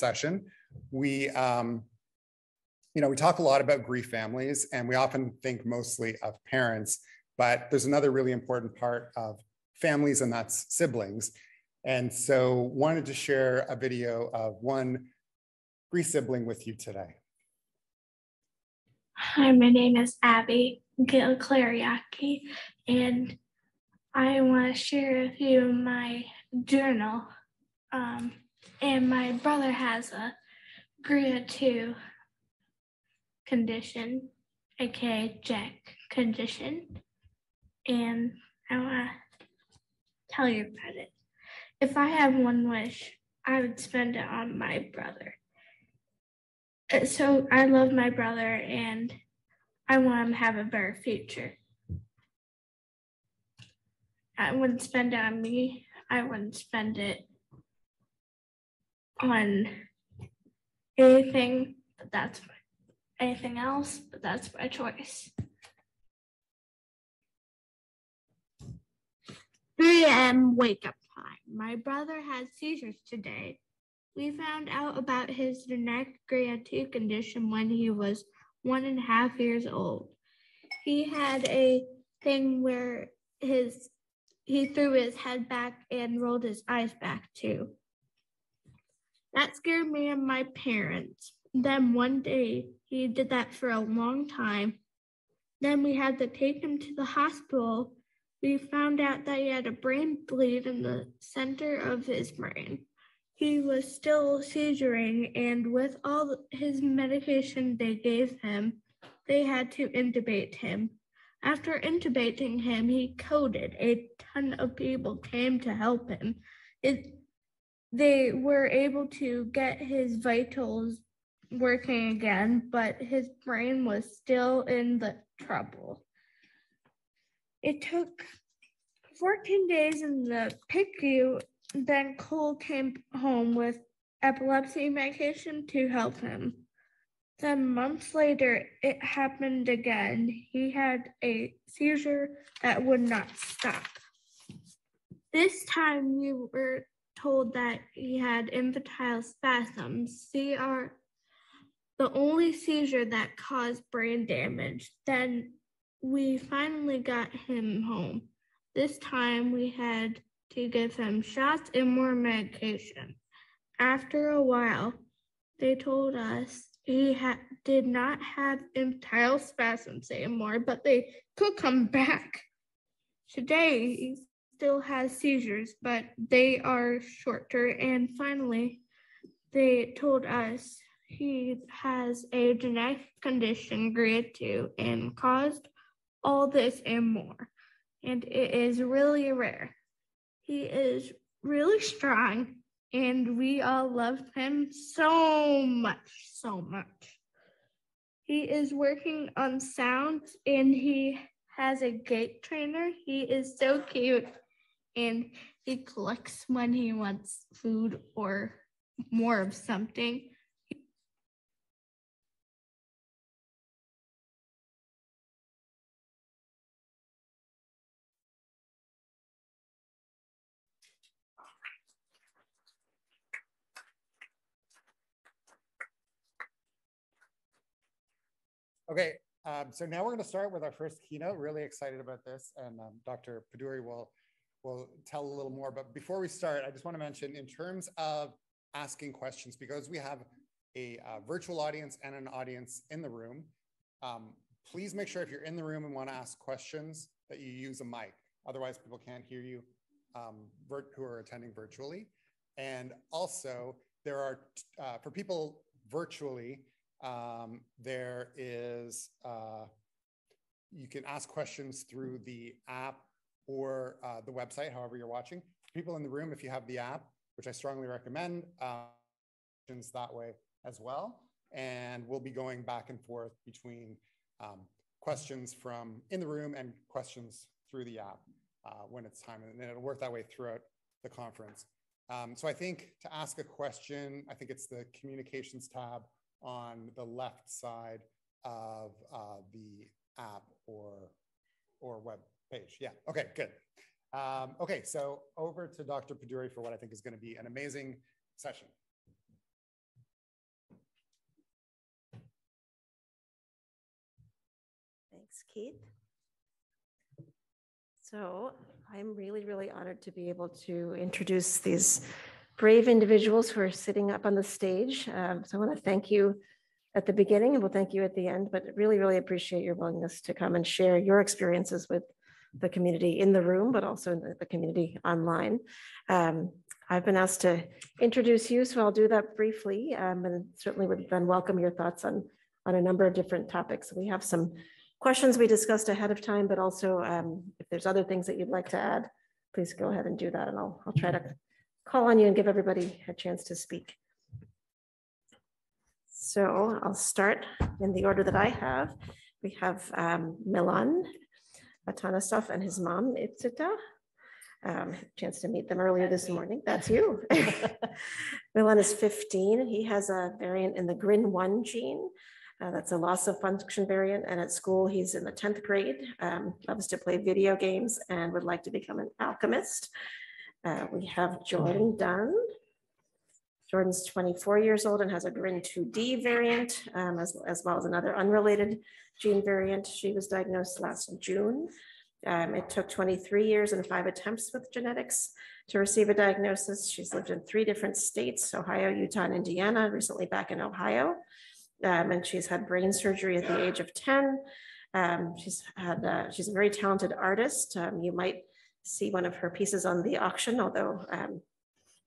session. We talk a lot about GRI families, and we often think mostly of parents, but there's another really important part of families, and that's siblings. And so wanted to share a video of one GRI sibling with you today. Hi, my name is Abby Clariaki, and I want to share with you my journal. And my brother has a GRIA 2 condition, aka Jack condition, and I want to tell you about it. If I had one wish, I would spend it on my brother. So I love my brother and I want him to have a better future. I wouldn't spend it on me. I wouldn't spend it on anything else, but that's my choice. 3 a.m. wake up time. My brother had seizures today. We found out about his genetic GRIA 2 condition when he was 1.5 years old. He had a thing where he threw his head back and rolled his eyes back too. That scared me and my parents. Then one day he did that for a long time. Then we had to take him to the hospital. We found out that he had a brain bleed in the center of his brain. He was still seizuring, and with all his medication they gave him, they had to intubate him. After intubating him, he coded. A ton of people came to help him. They were able to get his vitals working again, but his brain was still in the trouble. It took 14 days in the PICU. Then Cole came home with epilepsy medication to help him. Then months later, it happened again. He had a seizure that would not stop. This time we were told that he had infantile spasms. They are the only seizure that caused brain damage. Then we finally got him home. This time we had to give him shots and more medication. After a while, they told us he did not have infantile spasms anymore, but they could come back. Today, he still has seizures, but they are shorter. And finally, they told us he has a genetic condition, GRIA 2, and caused all this and more. And it is really rare. He is really strong, and we all love him so much, so much. He is working on sounds, and he has a gait trainer. He is so cute, and he collects when he wants food or more of something. Okay, so now we're going to start with our first keynote. Really excited about this, and Dr. Poduri will tell a little more. But before we start, I just want to mention, in terms of asking questions, because we have a virtual audience and an audience in the room, please make sure if you're in the room and want to ask questions that you use a mic. Otherwise, people can't hear you who are attending virtually. And also, there are, for people virtually, there is, you can ask questions through the app or the website, however you're watching. For people in the room, if you have the app, which I strongly recommend, questions that way as well. And we'll be going back and forth between questions from in the room and questions through the app when it's time. And it'll work that way throughout the conference. So I think to ask a question, I think it's the communications tab on the left side of the app or web page. Yeah, okay, good. Okay, so over to Dr. Poduri for what I think is going to be an amazing session. Thanks, Keith. So I'm really, really honored to be able to introduce these brave individuals who are sitting up on the stage. So I want to thank you at the beginning, and we'll thank you at the end, but really, really appreciate your willingness to come and share your experiences with the community in the room, but also in the community online. I've been asked to introduce you, so I'll do that briefly, and certainly would then welcome your thoughts on a number of different topics. We have some questions we discussed ahead of time, but also if there's other things that you'd like to add, please go ahead and do that, and I'll try to call on you and give everybody a chance to speak. So I'll start in the order that I have. We have Milan Atanassov and his mom, Ipsita. Chance to meet them earlier this morning. That's you. Milan is 15. He has a variant in the GRIN1 gene. That's a loss of function variant. And at school, he's in the 10th grade, loves to play video games and would like to become an alchemist. We have Jordyn Dunn. Jordyn's 24 years old and has a GRIN2D variant, as well as another unrelated gene variant. She was diagnosed last June. It took 23 years and 5 attempts with genetics to receive a diagnosis. She's lived in 3 different states, Ohio, Utah, and Indiana, recently back in Ohio. And she's had brain surgery at the age of 10. She's a very talented artist. You might see one of her pieces on the auction, although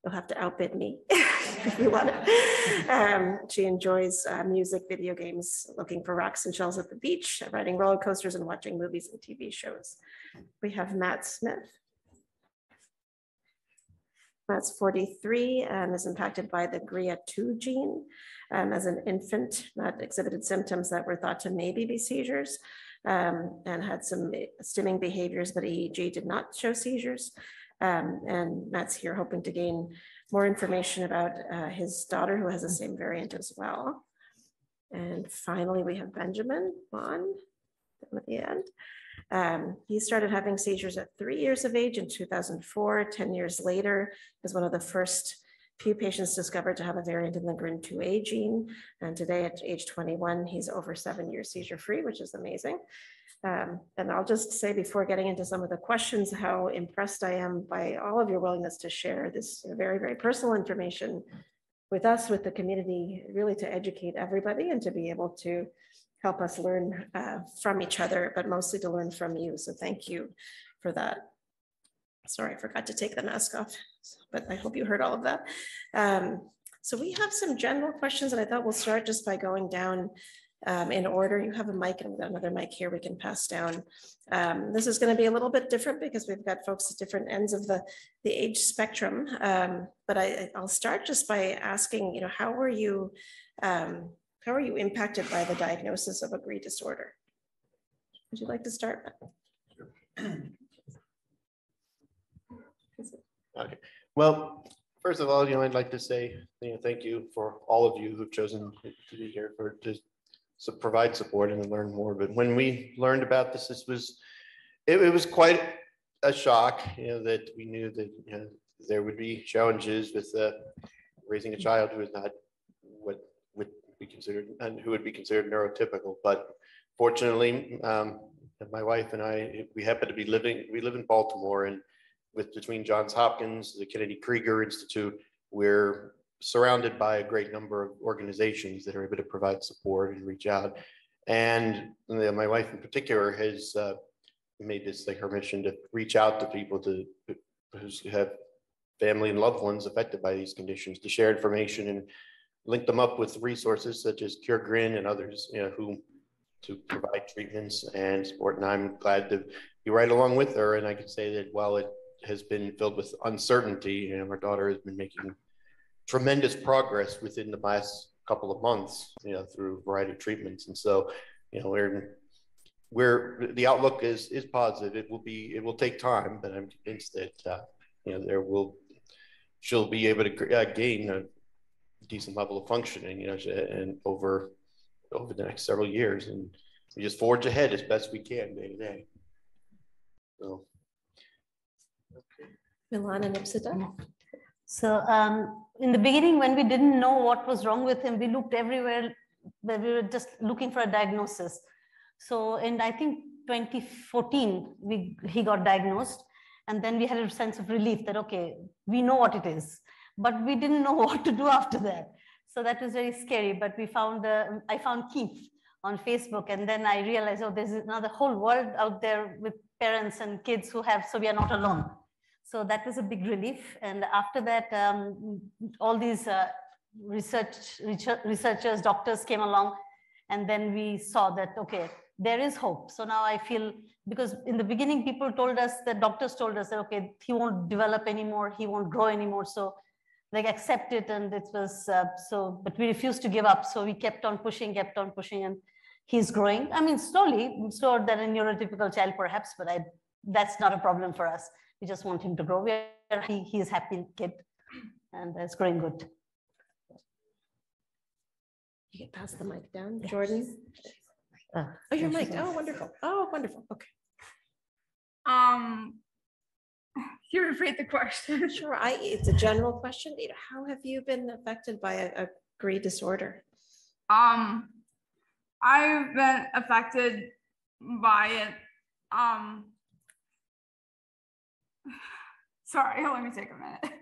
you'll have to outbid me if you want it. She enjoys music, video games, looking for rocks and shells at the beach, riding roller coasters, and watching movies and TV shows. We have Matt Smith. Matt's 43 and is impacted by the GRIA2 gene. As an infant, Matt exhibited symptoms that were thought to maybe be seizures, and had some stimming behaviors, but EEG did not show seizures. And Matt's here hoping to gain more information about his daughter, who has the same variant as well. And finally, we have Benjamin Wann at the end. He started having seizures at 3 years of age in 2004. 10 years later, is one of the first few patients discovered to have a variant in the GRIN2A gene. And today at age 21, he's over 7 years seizure-free, which is amazing. And I'll just say before getting into some of the questions, how impressed I am by all of your willingness to share this very, very personal information with us, with the community, really to educate everybody and to be able to help us learn from each other, but mostly to learn from you. So thank you for that. Sorry, I forgot to take the mask off, but I hope you heard all of that. So we have some general questions, and I thought we'll start just by going down in order. You have a mic, and we've got another mic here we can pass down. This is going to be a little bit different because we've got folks at different ends of the age spectrum. But I'll start just by asking, how were you impacted by the diagnosis of a GRI disorder? Would you like to start? Okay. Well, first of all, I'd like to say, thank you for all of you who've chosen to be here to provide support and to learn more. But when we learned about this, it was quite a shock, that we knew that there would be challenges with raising a child who is not what would be considered and who would be considered neurotypical. But fortunately, my wife and I, we happen to be we live in Baltimore, and between Johns Hopkins, the Kennedy Krieger Institute, we're surrounded by a great number of organizations that are able to provide support and reach out. And my wife in particular has made this like her mission to reach out to people who have family and loved ones affected by these conditions, to share information and link them up with resources such as Cure GRIN and others, who to provide treatments and support. And I'm glad to be right along with her. And I can say that while it has been filled with uncertainty, our daughter has been making tremendous progress within the last couple of months, through a variety of treatments. And so, the outlook is positive. It will take time, but I'm convinced that she'll be able to gain a decent level of functioning, and over the next several years, and we just forge ahead as best we can day to day. So, okay. Milan and Ipsita. So in the beginning, when we didn't know what was wrong with him, we looked everywhere, but we were just looking for a diagnosis. So in, I think, 2014, he got diagnosed. And then we had a sense of relief that, okay, we know what it is, but we didn't know what to do after that. So that was very scary, but we found, I found Keith on Facebook, and then I realized, oh, there's another whole world out there with parents and kids who have, so we are not alone. So that was a big relief. And after that, all these researchers, doctors came along, and then we saw that, okay, there is hope. So now I feel, because in the beginning, people told us, the doctors told us that, okay, he won't develop anymore, he won't grow anymore. So like accept it. And it was but we refused to give up. So we kept on pushing, and he's growing. I mean, slowly, slower than a neurotypical child perhaps, but that's not a problem for us. We just want him to grow. He's a happy kid, and it's growing good. You can pass the mic down, Jordyn. Oh, your mic. Oh, wonderful. Oh, wonderful. Okay. You repeat the question. Sure. It's a general question. How have you been affected by a GRI disorder? I've been affected by it. Sorry, let me take a minute.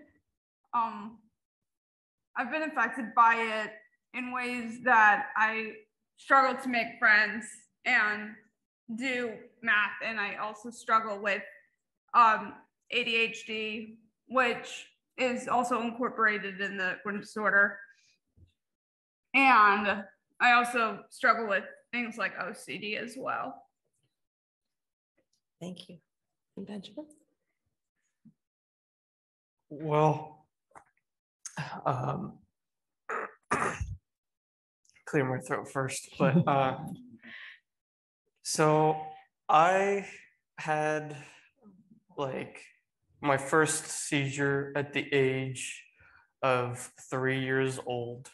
I've been affected by it in ways that I struggle to make friends and do math, and I also struggle with ADHD, which is also incorporated in the GRI disorder. And I also struggle with things like OCD as well. Thank you. And Benjamin? Well, clear my throat first, but so I had like my first seizure at the age of 3 years old.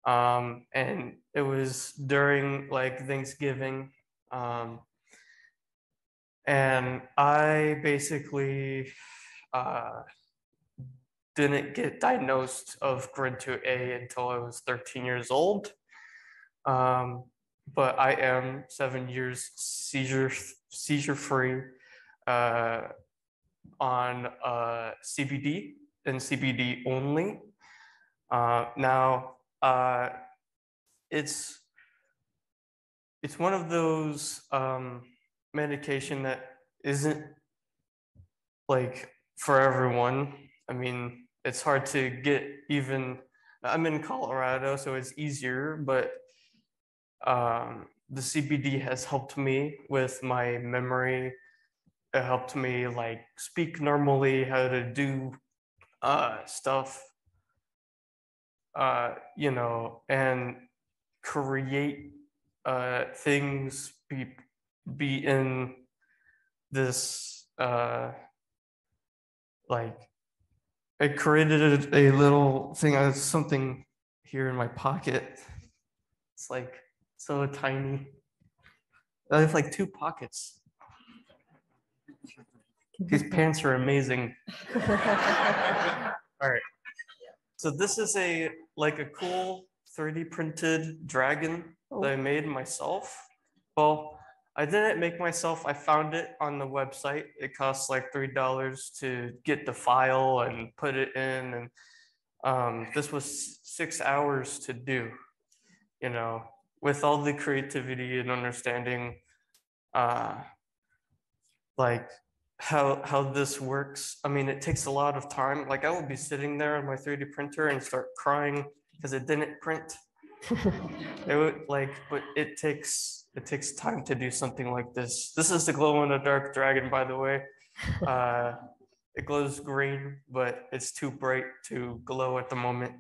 And it was during like Thanksgiving. And I basically didn't get diagnosed of GRID 2A until I was 13 years old. But I am 7 years seizure free on CBD and CBD only. Now, it's one of those medication that isn't like for everyone. I mean, it's hard to get even, I'm in Colorado, so it's easier, but the CBD has helped me with my memory. It helped me like speak normally, how to do stuff, you know, and create things, be in this, like, I created a little thing. I have something here in my pocket. It's like so tiny. I have like 2 pockets. These pants are amazing. All right. So this is a cool 3D printed dragon that I made myself. Well, I didn't make myself. I found it on the website. It costs like $3 to get the file and put it in. And this was 6 hours to do, you know, with all the creativity and understanding, like how this works. I mean, it takes a lot of time. Like I will be sitting there on my 3D printer and start crying because it didn't print. It would but it takes time to do something like this. This is the glow in the dark dragon, by the way. It glows green, but it's too bright to glow at the moment.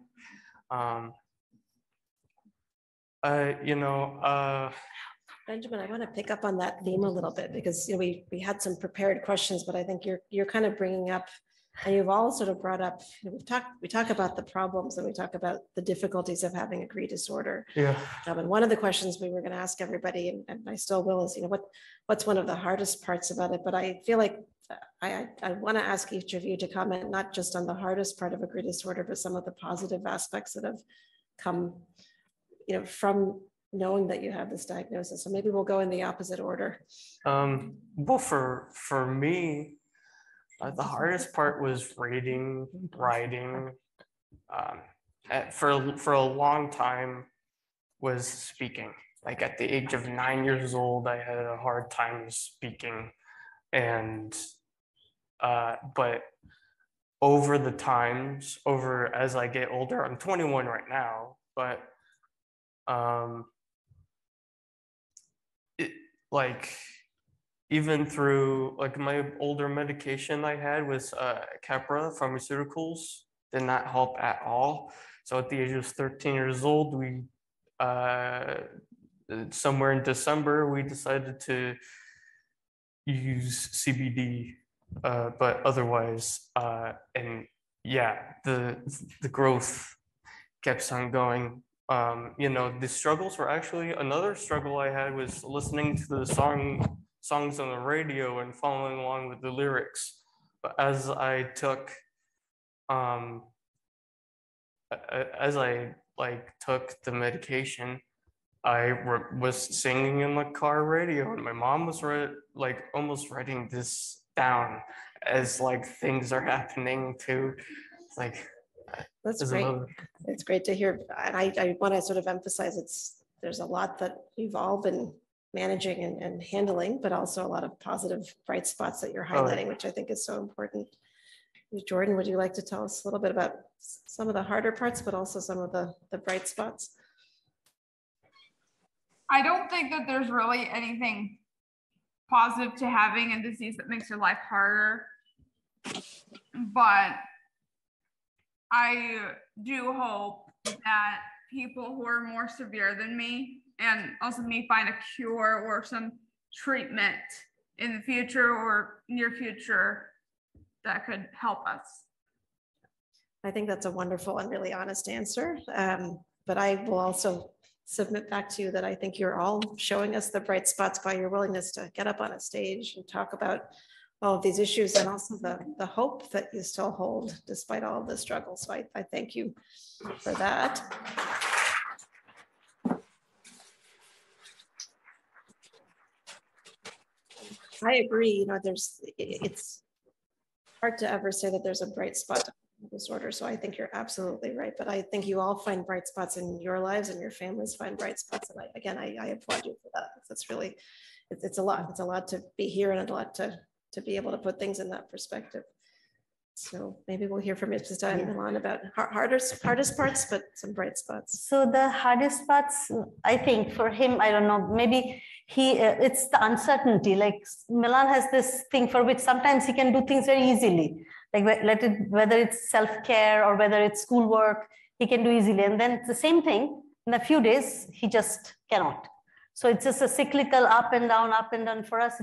Benjamin, I want to pick up on that theme a little bit because we had some prepared questions, but I think you're kind of bringing up, and you've all sort of brought up. We talk about the problems and we talk about the difficulties of having a GRI disorder. Yeah. And one of the questions we were going to ask everybody, and I still will, is what's one of the hardest parts about it? But I feel like I want to ask each of you to comment not just on the hardest part of a GRI disorder, but some of the positive aspects that have come, from knowing that you have this diagnosis? So maybe we'll go in the opposite order. Well, for me, the hardest part was reading, writing. For a long time was speaking. Like at the age of 9 years old, I had a hard time speaking, and but over the times, as I get older, I'm 21 right now, but like even through like my older medication I had was Capra pharmaceuticals did not help at all. So at the age of 13 years old, we somewhere in December, we decided to use CBD, but otherwise, and yeah, the growth kept on going. You know, the struggles were actually, another struggle I had was listening to the songs on the radio and following along with the lyrics. But as I took the medication, I was singing in the car radio, and my mom was like almost writing this down as like things are happening too. It's like, that's great. It's great to hear. And I want to sort of emphasize there's a lot that you've all been managing and handling, but also a lot of positive bright spots that you're highlighting, which I think is so important. Jordyn, would you like to tell us a little bit about some of the harder parts, but also some of the bright spots? I don't think that there's really anything positive to having a disease that makes your life harder, but I do hope that people who are more severe than me and also me find a cure or some treatment in the future or near future that could help us. I think that's a wonderful and really honest answer. But I will also submit back to you that I think you're all showing us the bright spots by your willingness to get up on a stage and talk about all of these issues, and also the hope that you still hold despite all of the struggle. So I thank you for that. I agree, you know, it's hard to ever say that there's a bright spot disorder. So I think you're absolutely right. But I think you all find bright spots in your lives, and your families find bright spots. And I applaud you for that. That's really, it's a lot. It's a lot to be here, and a lot to be able to put things in that perspective. So maybe we'll hear from Ipsita and Milan about hardest parts, but some bright spots. So the hardest parts, I think for him, I don't know, maybe it's the uncertainty. Like Milan has this thing for which sometimes he can do things very easily. Like whether it's self-care or whether it's schoolwork, he can do easily. And then it's the same thing in a few days, he just cannot. So it's just a cyclical up and down for us.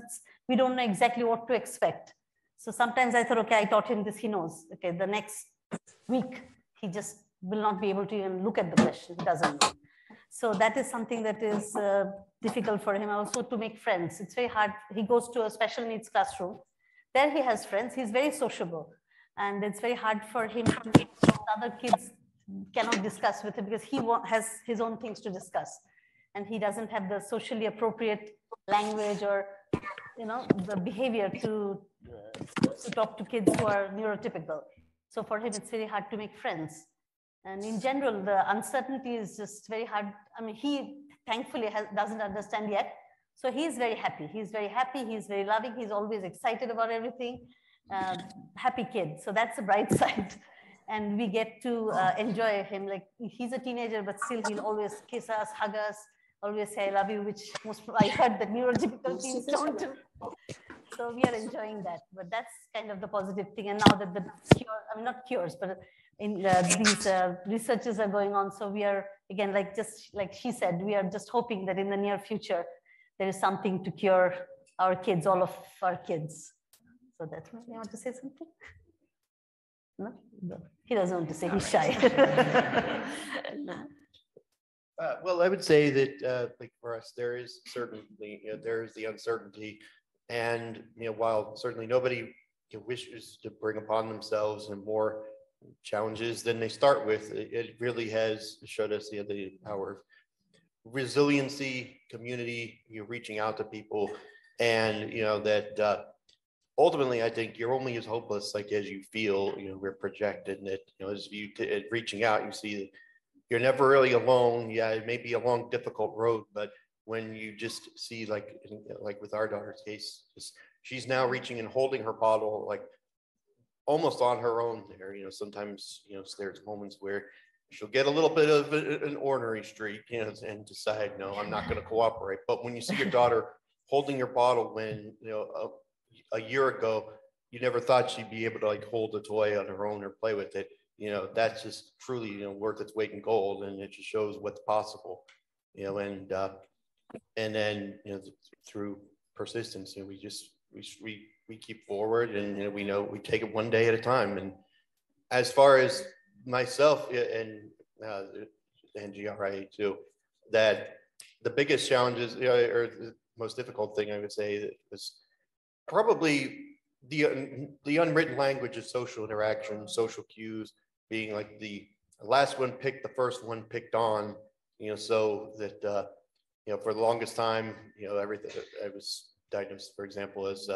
We don't know exactly what to expect. So sometimes I thought, okay, I taught him this, he knows. Okay, the next week, he just will not be able to even look at the question, he doesn't know. So that is something that is difficult for him also to make friends. It's very hard. He goes to a special needs classroom. There he has friends, he's very sociable. And it's very hard for him to make other kids cannot discuss with him because he has his own things to discuss. And he doesn't have the socially appropriate language or, you know, the behavior to talk to kids who are neurotypical. So for him, it's very hard to make friends. And in general, the uncertainty is just very hard. I mean, he thankfully doesn't understand yet. So he's very happy. He's very happy. He's very loving. He's always excited about everything. Happy kid. So that's a bright side. And we get to enjoy him. Like he's a teenager, but still he'll always kiss us, hug us, always say, I love you, which I heard that neurotypical teens don't do. So we are enjoying that. But that's kind of the positive thing. And now that the cure, I mean, not cures, but in these researches are going on. So we are, again, just like she said, we are just hoping that in the near future, there is something to cure our kids, all of our kids. So that's what you want to say something? No? No. He doesn't want to say, he's shy. Well, I would say that like for us, there is certainly, there is the uncertainty. And while certainly nobody wishes to bring upon themselves and more challenges than they start with, it really has showed us the power of resiliency, community, reaching out to people, and that ultimately, I think you're only as hopeless like as you feel. We're projected, and that as you reaching out, you see that you're never really alone. Yeah, it may be a long, difficult road, but when you just see, like with our daughter's case, she's now reaching and holding her bottle like almost on her own there. Sometimes there's moments where she'll get a little bit of an ornery streak, and decide, no, I'm not going to cooperate. But when you see your daughter holding your bottle when a year ago you never thought she'd be able to like hold a toy on her own or play with it, that's just truly worth its weight in gold, and it just shows what's possible. And then through persistence, we keep forward, and we know we take it one day at a time. And as far as myself and GRI too, that the biggest challenges, or the most difficult thing I would say was probably the unwritten language of social interaction, social cues, being like the last one picked, the first one picked on, so that for the longest time, everything, I was diagnosed, for example, as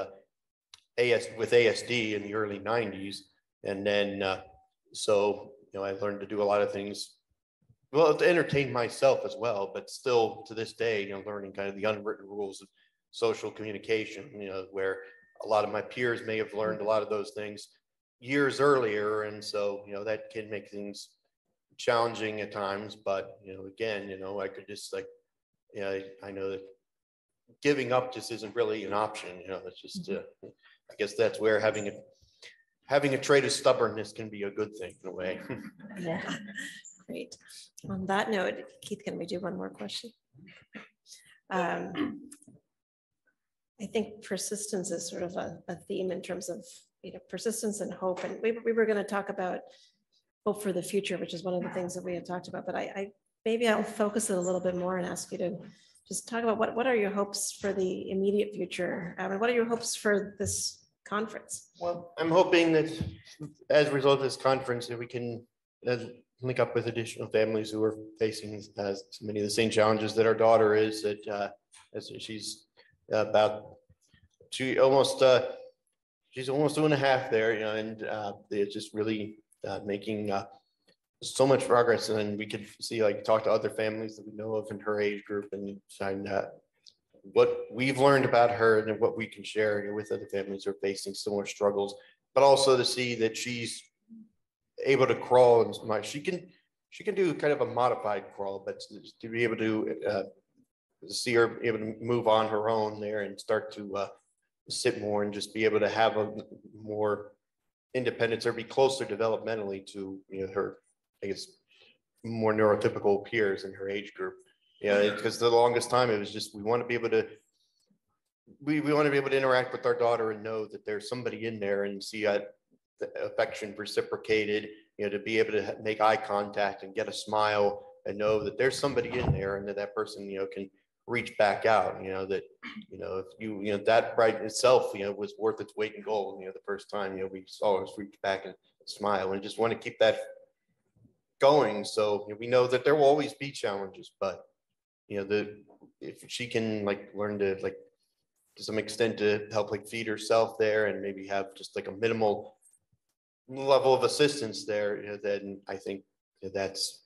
with ASD in the early 90s, and then so I learned to do a lot of things, well, to entertain myself as well, but still to this day, learning kind of the unwritten rules of social communication, where a lot of my peers may have learned a lot of those things years earlier, and so that can make things challenging at times. But again, I could just like, I know that giving up just isn't really an option. It's just I guess that's where having a trait of stubbornness can be a good thing in a way. Yeah, great. On that note, Keith, can we do one more question? I think persistence is sort of a theme in terms of persistence and hope. And we were going to talk about hope for the future, which is one of the things that we had talked about. But maybe I'll focus it a little bit more and ask you to just talk about what are your hopes for the immediate future? And what are your hopes for this conference? Well, I'm hoping that as a result of this conference, that we can link up with additional families who are facing many of the same challenges that our daughter is. That as she's she's almost 2.5 there, and they're just really making so much progress. And then we could see, like, talk to other families that we know of in her age group, and find what we've learned about her and what we can share with other families who are facing similar struggles. But also to see that she's able to crawl, and she can do kind of a modified crawl, but to be able to see her able to move on her own there and start to sit more and just be able to have a more independence, or be closer developmentally to her, I guess, more neurotypical peers in her age group. Because the longest time it was just, we want to be able to interact with our daughter and know that there's somebody in there, and see the affection reciprocated, to be able to make eye contact and get a smile, and know that there's somebody in there, and that person can reach back out. That if that right itself was worth its weight in gold. The first time we saw us reach back and smile, and just want to keep that going. So we know that there will always be challenges, but if she can learn to to some extent to help feed herself there, and maybe have just a minimal level of assistance there, then I think that's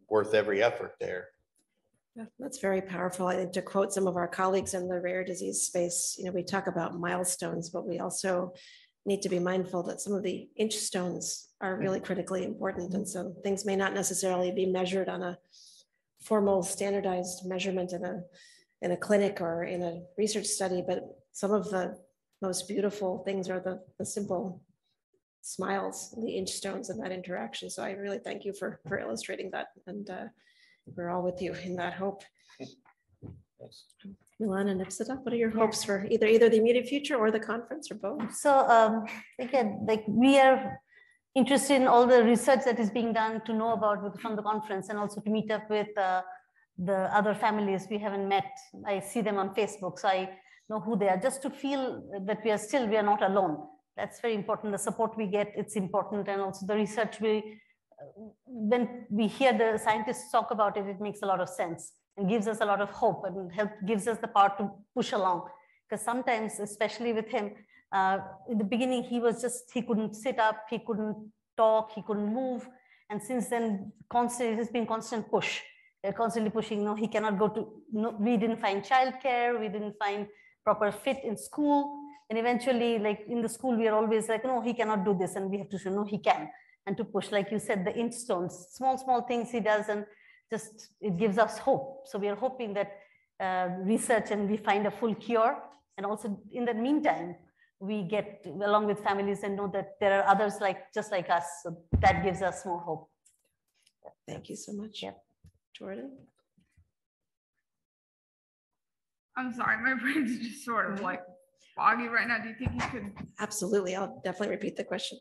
worth every effort there. Yeah, that's very powerful. I think, to quote some of our colleagues in the rare disease space, we talk about milestones, but we also need to be mindful that some of the inch stones are really critically important. And so things may not necessarily be measured on a formal standardized measurement in a clinic or in a research study, but some of the most beautiful things are the simple smiles, the inch stones in that interaction. So I really thank you for illustrating that. And we're all with you in that hope. Milan and Ipsita, what are your hopes for either the immediate future or the conference, or both? So again, we are interested in all the research that is being done, to know about from the conference, and also to meet up with the other families we haven't met. I see them on Facebook, so I know who they are, just to feel that we are not alone. That's very important. The support we get, it's important. And also the research, when we hear the scientists talk about it, it makes a lot of sense. and gives us a lot of hope and gives us the power to push along. Because sometimes, especially with him, in the beginning, he couldn't sit up, he couldn't talk, he couldn't move. And since then, it has been constant push. They're constantly pushing, no, he cannot go to, no, we didn't find childcare, we didn't find proper fit in school. And eventually, like in the school, we are always like, no, he cannot do this. And we have to show, no, he can. And to push, like you said, the inch stones, small things he does, and just, it gives us hope. So we are hoping that research and we find a full cure. And also in the meantime, we get along with families and know that there are others just like us. So that gives us more hope. Thank you so much. Yeah. Jordyn? I'm sorry, my brain's just sort of like foggy right now. Do you think you could? Absolutely. I'll definitely repeat the question.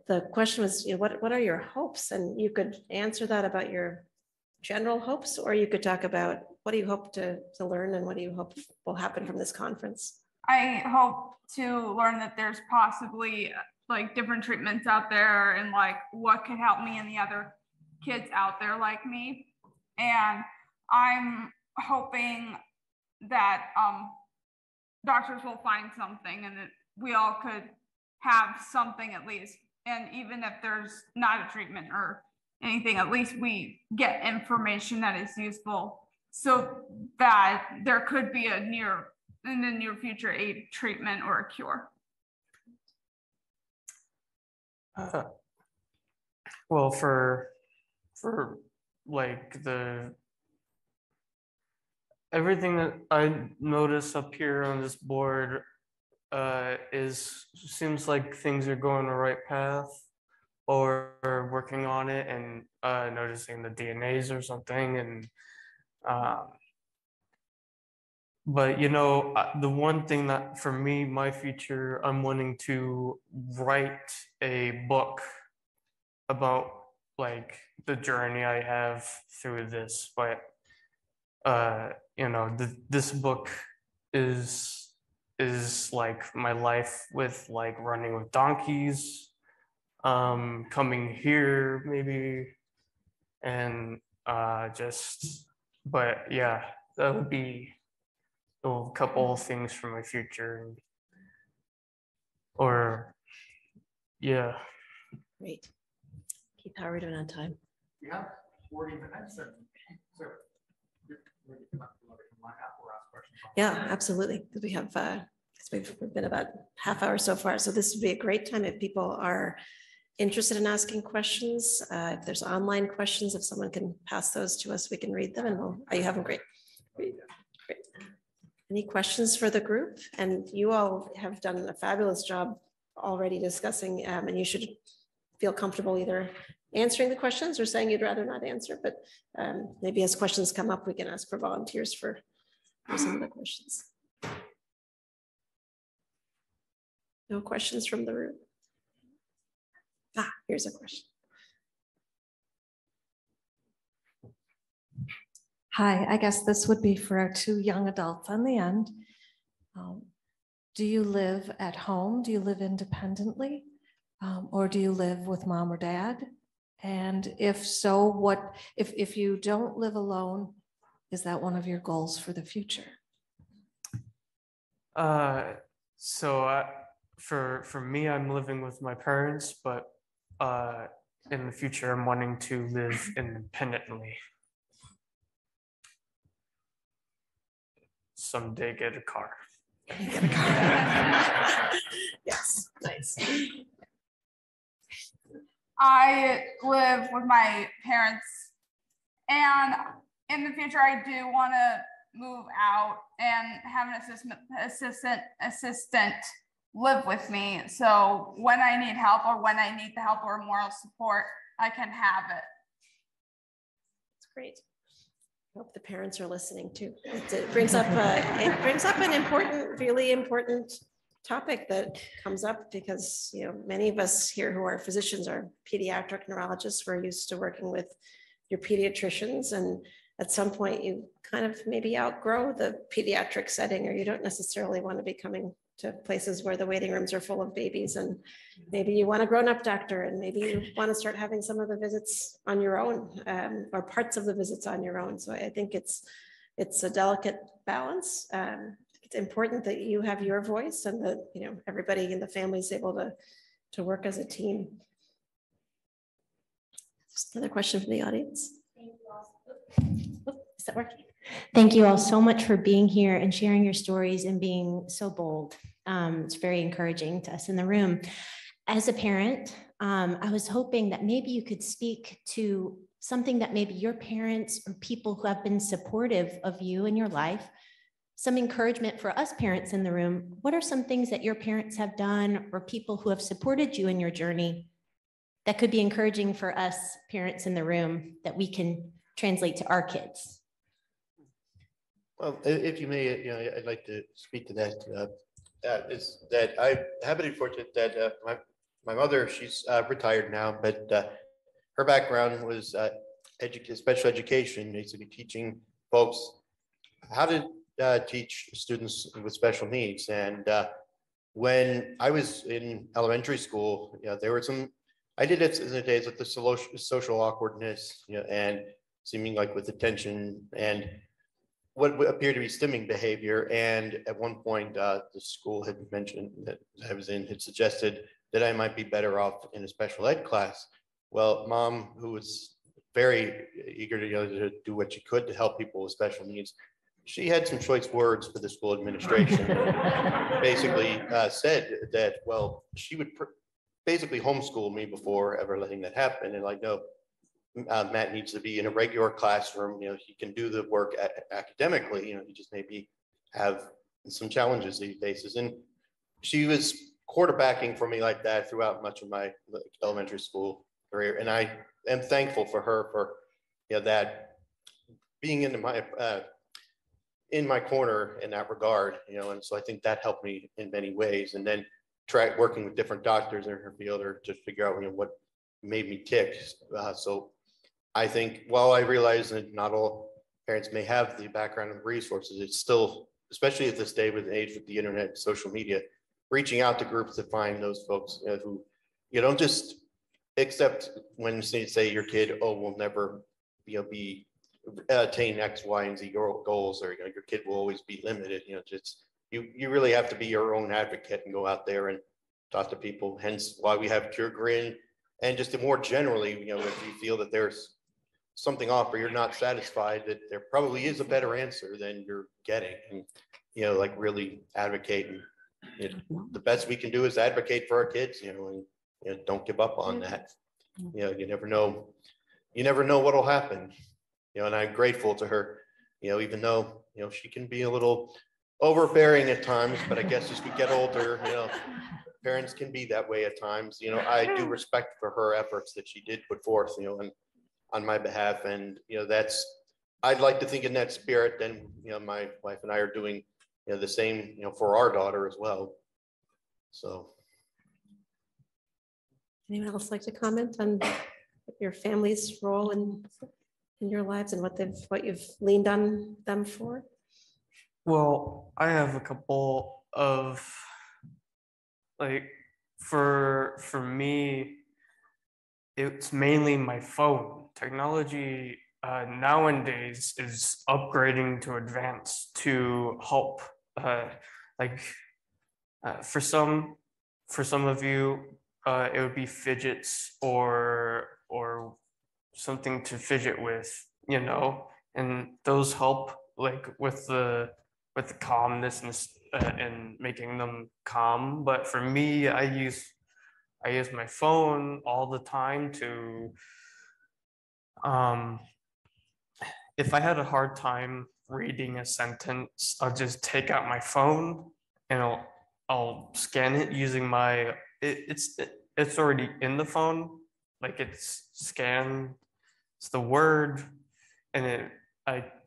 The question was, what are your hopes? And you could answer that about your general hopes, or you could talk about what do you hope to learn and what do you hope will happen from this conference? I hope to learn that there's possibly like different treatments out there and like what could help me and the other kids out there like me. And I'm hoping that doctors will find something and that we all could have something at least. And even if there's not a treatment or anything, at least we get information that is useful so that there could be in the near future a treatment or a cure. Well, for like everything that I notice up here on this board seems like things are going the right path, or working on it and noticing the DNAs or something. And but the one thing that for me, my future, I'm wanting to write a book about like the journey I have through this. But this book is like my life with like running with donkeys, coming here maybe, and but yeah, that would be a couple of things for my future. Yeah. Great. Keith, how are we doing on time? We have 40 minutes. So Yeah, absolutely. Because we have, we've been about half hour so far. So this would be a great time if people are interested in asking questions. If there's online questions, if someone can pass those to us, we can read them, and you have them. Great. Any questions for the group? And you all have done a fabulous job already discussing, and you should feel comfortable either answering the questions or saying you'd rather not answer, but maybe as questions come up, we can ask for volunteers for some of the questions. No questions from the room? Here's a question. Hi, I guess this would be for our two young adults on the end. Do you live at home? Do you live independently? Or do you live with mom or dad? And if so, what, if you don't live alone, is that one of your goals for the future? For me, I'm living with my parents, but in the future, I'm wanting to live independently. Someday get a car. Get a car. Yes, nice. I live with my parents, and in the future, I do want to move out and have an assistant live with me. So when I need help, or when I need the help or moral support, I can have it. That's great. I hope the parents are listening too. It brings up an important, really important topic that comes up because many of us here who are physicians are pediatric neurologists. We're used to working with your pediatricians, and at some point you kind of maybe outgrow the pediatric setting, or you don't necessarily want to be coming to places where the waiting rooms are full of babies, and maybe you want a grown-up doctor, and maybe you want to start having some of the visits on your own, or parts of the visits on your own. So I think it's a delicate balance. It's important that you have your voice, and that everybody in the family is able to work as a team. Another question from the audience. Is that working? Thank you all so much for being here and sharing your stories and being so bold. It's very encouraging to us in the room. As a parent, I was hoping that maybe you could speak to something that maybe your parents or people who have been supportive of you in your life, some encouragement for us parents in the room. What are some things that your parents have done or people who have supported you in your journey that could be encouraging for us parents in the room that we can translate to our kids? Well, if you may, I'd like to speak to that. Is that I have been fortunate that my mother, she's retired now, but her background was special education, basically teaching folks how to teach students with special needs. And when I was in elementary school, there were I did it in the days with the social awkwardness, and seeming like with attention and what appeared to be stimming behavior. And at one point, the school had mentioned that I was in, had suggested that I might be better off in a special ed class. Well, Mom, who was very eager to do what she could to help people with special needs, she had some choice words for the school administration. Basically said that, well, she would basically homeschool me before ever letting that happen. And like, no, Matt needs to be in a regular classroom. He can do the work academically. He just maybe have some challenges that he faces. And she was quarterbacking for me like that throughout much of my elementary school career. And I am thankful for her for that being in my corner in that regard. And so I think that helped me in many ways. And then working with different doctors in her field or to figure out what made me tick. So I think while I realize that not all parents may have the background and resources, it's still, especially at this day with the age with the internet and social media, reaching out to groups to find those folks who you don't just accept when you say your kid, will never be attain X, Y, and Z goals, or your kid will always be limited. You really have to be your own advocate and go out there and talk to people. Hence why we have GRICon, and just more generally, if you feel that there's something off or you're not satisfied, that there probably is a better answer than you're getting, and really advocate. And the best we can do is advocate for our kids, and don't give up on that. You never know what'll happen. And I'm grateful to her, even though she can be a little overbearing at times, but I guess as we get older, parents can be that way at times. I do respect for her efforts that she did put forth, on my behalf. And, I'd like to think in that spirit, then, my wife and I are doing, the same, for our daughter as well. So. Anyone else like to comment on your family's role in your lives and what you've leaned on them for? Well, I have a couple of, for me, it's mainly my phone. Technology nowadays is upgrading to advance to help. For some of you, it would be fidgets or something to fidget with, and those help with the calmness and making them calm. But for me, I use my phone all the time to, if I had a hard time reading a sentence, I'll just take out my phone and I'll scan it using my, it's already in the phone, it's scanned, it's the word, and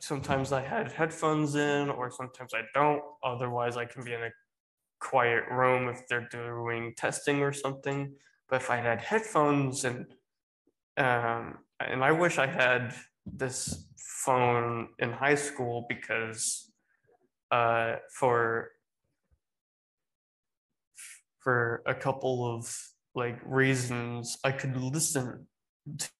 sometimes I had headphones in, or sometimes I don't. Otherwise, I can be in a quiet room if they're doing testing or something. But if I had headphones and I wish I had this phone in high school, because for for a couple of like reasons, I could listen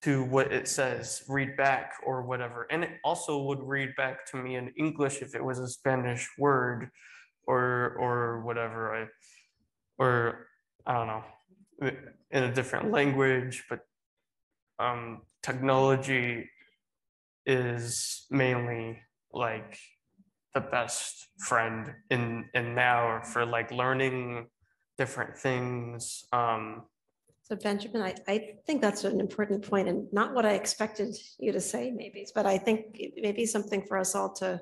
to what it says, read back or whatever. And it also would read back to me in English if it was a Spanish word or whatever, or I don't know, in a different language. But technology is mainly like the best friend in now for like learning different things. So Benjamin, I think that's an important point, and not what I expected you to say maybe, but I think it may be something for us all to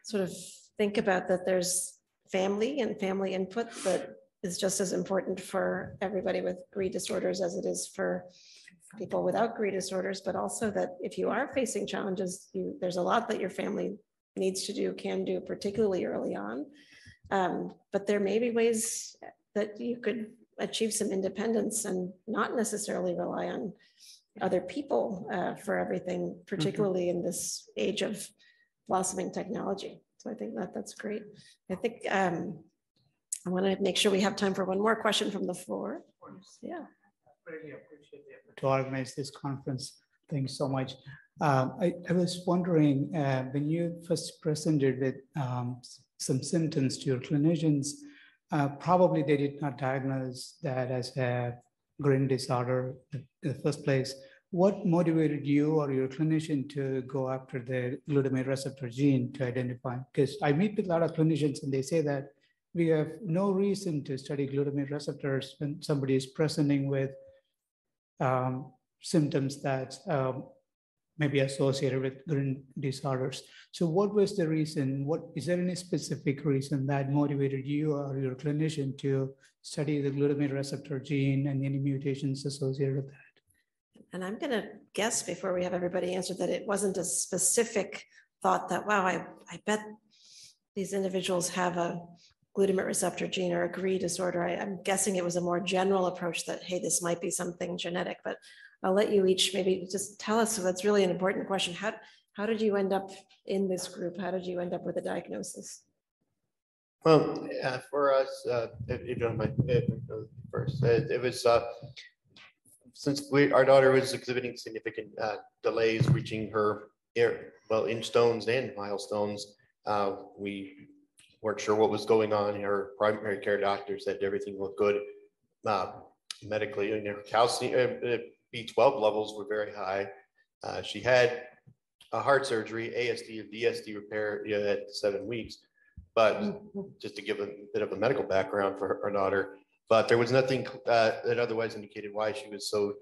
sort of think about, that there's family and family input that is just as important for everybody with GRI disorders as it is for people without GRI disorders, but also that if you are facing challenges, there's a lot that your family needs to do, can do, particularly early on. But there may be ways that you could achieve some independence and not necessarily rely on other people for everything, particularly in this age of blossoming technology. So I think that's great. I think I want to make sure we have time for one more question from the floor. Yeah. Really appreciate the effort to organize this conference. Thanks so much. I was wondering, when you first presented with some symptoms to your clinicians, probably they did not diagnose that as a GRIN disorder in the first place. What motivated you or your clinician to go after the glutamate receptor gene to identify? Because I meet with a lot of clinicians and they say that we have no reason to study glutamate receptors when somebody is presenting with symptoms that may be associated with GRIN disorders. So what was the reason? Is there any specific reason that motivated you or your clinician to study the glutamate receptor gene and any mutations associated with that? And I'm going to guess before we have everybody answer that it wasn't a specific thought that, wow, I bet these individuals have a glutamate receptor gene or a GRI disorder. I'm guessing it was a more general approach that, hey, this might be something genetic, but I'll let you each maybe just tell us. So that's really an important question. How did you end up in this group? How did you end up with a diagnosis? Well, for us, if you don't mind, first, it was since our daughter was exhibiting significant delays reaching her inch stones and milestones, we weren't sure what was going on. Her primary care doctor said everything looked good medically, and her calcium B12 levels were very high. She had a heart surgery, ASD or DSD repair at 7 weeks, but just to give a bit of a medical background for her daughter, but there was nothing that otherwise indicated why she was so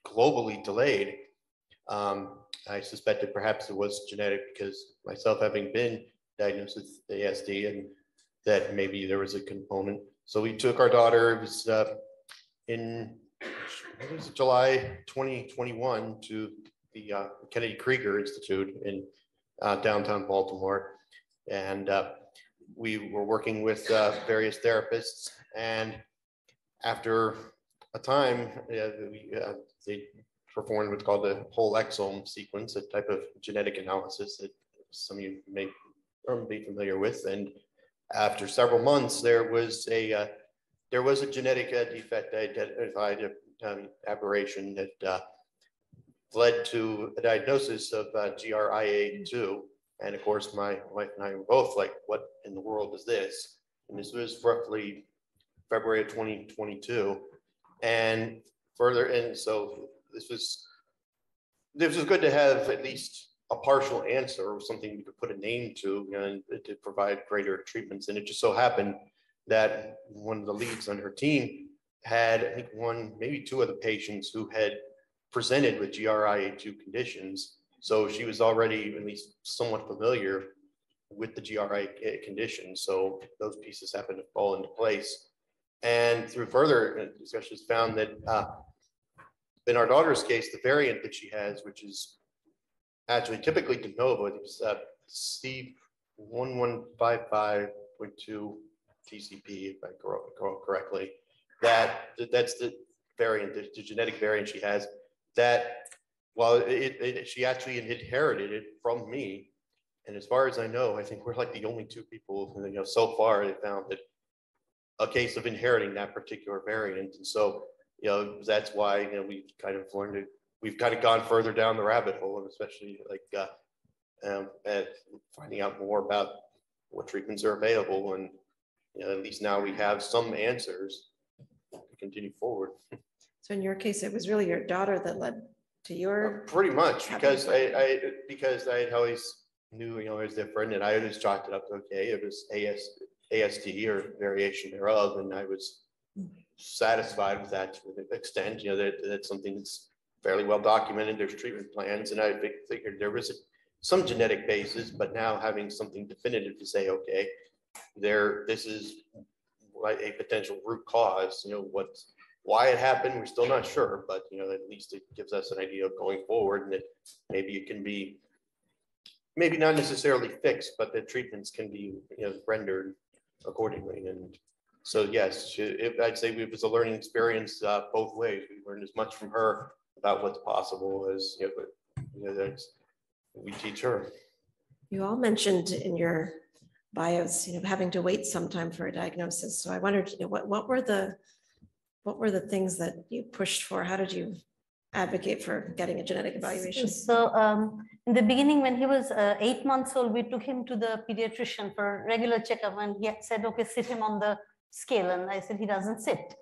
globally delayed. I suspected perhaps it was genetic because myself having been diagnosed with ASD, and that maybe there was a component. So we took our daughter, it was in July 2021 to the Kennedy Krieger Institute in downtown Baltimore. And we were working with various therapists. And after a time, they performed what's called the whole exome sequence, a type of genetic analysis that some of you may be familiar with. And after several months, there was a genetic defect identified, aberration that led to a diagnosis of GRIA2. And of course, my wife and I were both like, what in the world is this? And this was roughly February of 2022. And further, and so this was good to have at least a partial answer or something we could put a name to, and to provide greater treatments. And it just so happened that one of the leads on her team had, I think, one, maybe two of the patients who had presented with GRIA2 conditions. So she was already at least somewhat familiar with the GRI condition. So those pieces happened to fall into place. And through further discussions, found that in our daughter's case, the variant that she has, which is actually typically de novo, it's C1155.2 TCP, if I recall correctly. That's the variant, the genetic variant she has. That, well, she actually inherited it from me, and as far as I know, I think we're like the only two people, so far they found that a case of inheriting that particular variant. And so, that's why, we've kind of we've kind of gone further down the rabbit hole, and especially like at finding out more about what treatments are available. And at least now we have some answers to continue forward. So in your case, it was really your daughter that led to your. Pretty much, because I always knew, it was different, and I always chalked it up to, okay, it was ASD or variation thereof, and I was satisfied with that to an extent. That's something that's fairly well documented. There's treatment plans, and I figured there was some genetic basis, but now having something definitive to say, okay, this is a potential root cause. Why it happened, we're still not sure, but at least it gives us an idea of going forward, and that maybe it can be, maybe not necessarily fixed, but the treatments can be rendered accordingly. And so yes, I'd say it was a learning experience both ways. We learned as much from her about what's possible as we teach her. You all mentioned in your bios, having to wait some time for a diagnosis. So I wondered, what were the things that you pushed for? How did you advocate for getting a genetic evaluation? So in the beginning, when he was 8 months old, we took him to the pediatrician for a regular checkup, and he said, okay, sit him on the scale. And I said, he doesn't sit.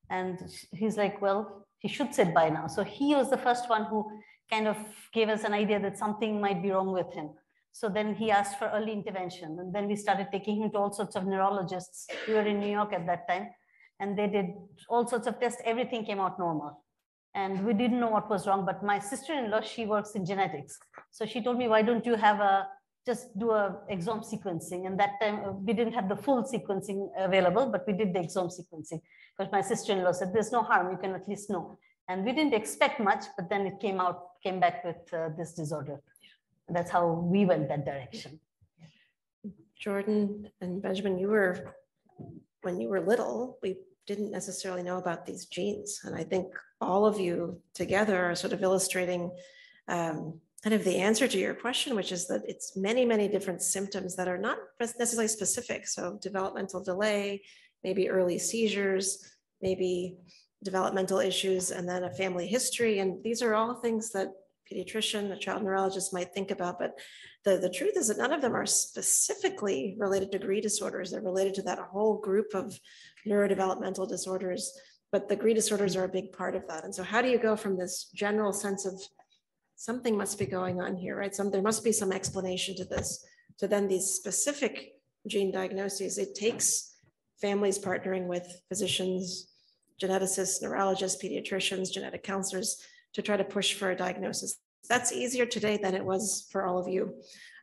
And he's like, well, he should sit by now. So he was the first one who kind of gave us an idea that something might be wrong with him. So then he asked for early intervention. And then we started taking him to all sorts of neurologists. We were in New York at that time, and they did all sorts of tests. Everything came out normal. And we didn't know what was wrong, but my sister-in-law, she works in genetics. So she told me, why don't you just do a exome sequencing? And that time we didn't have the full sequencing available, but we did the exome sequencing, because my sister-in-law said, there's no harm, you can at least know. And we didn't expect much, but then it came back with this disorder. And that's how we went that direction. Jordyn and Benjamin, when you were little, we didn't necessarily know about these genes. And I think all of you together are sort of illustrating kind of the answer to your question, which is that it's many, many different symptoms that are not necessarily specific. So developmental delay, maybe early seizures, maybe developmental issues, and then a family history. And these are all things that pediatrician, a child neurologist might think about, but the truth is that none of them are specifically related to GRI disorders. They're related to that whole group of neurodevelopmental disorders, but the GRI disorders are a big part of that. And so how do you go from this general sense of something must be going on here, right? There must be some explanation to this, to then these specific gene diagnoses. It takes families partnering with physicians, geneticists, neurologists, pediatricians, genetic counselors to try to push for a diagnosis. That's easier today than it was for all of you.